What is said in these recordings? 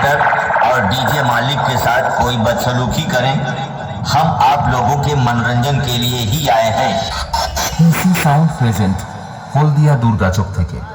Operator और DJ मालिक के साथ कोई बदसलूकी करें। हम आप लोगों के मनोरंजन के लिए ही आए हैं। साउंड प्रेजेंट हल्दिया दुर्गा चौक থেকে।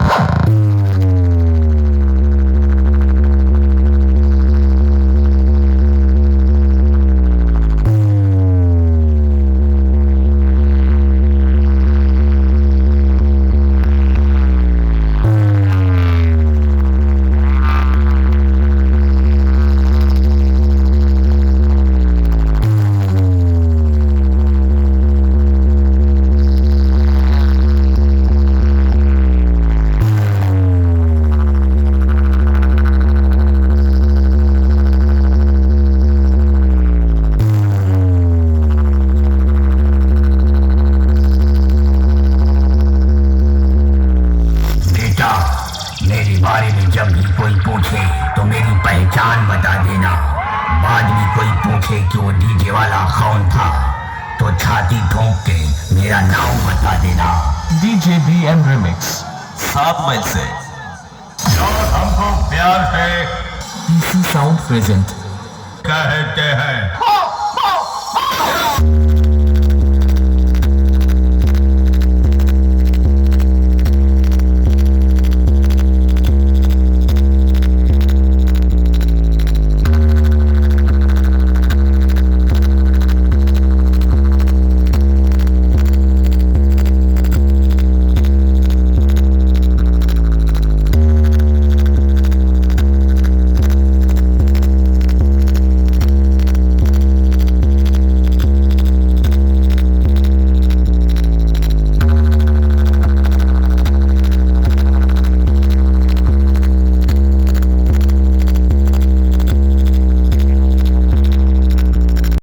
मेरे बारे में जब भी कोई पूछे तो मेरी पहचान बता देना। बाद में कोई पूछे कि वो डीजे वाला कौन था तो छाती ठोक के मेरा नाम बता देना। डीजे BM रिमिक्स 7 माइल से। और हमको प्यार है साउंड प्रेजेंट कहते हैं।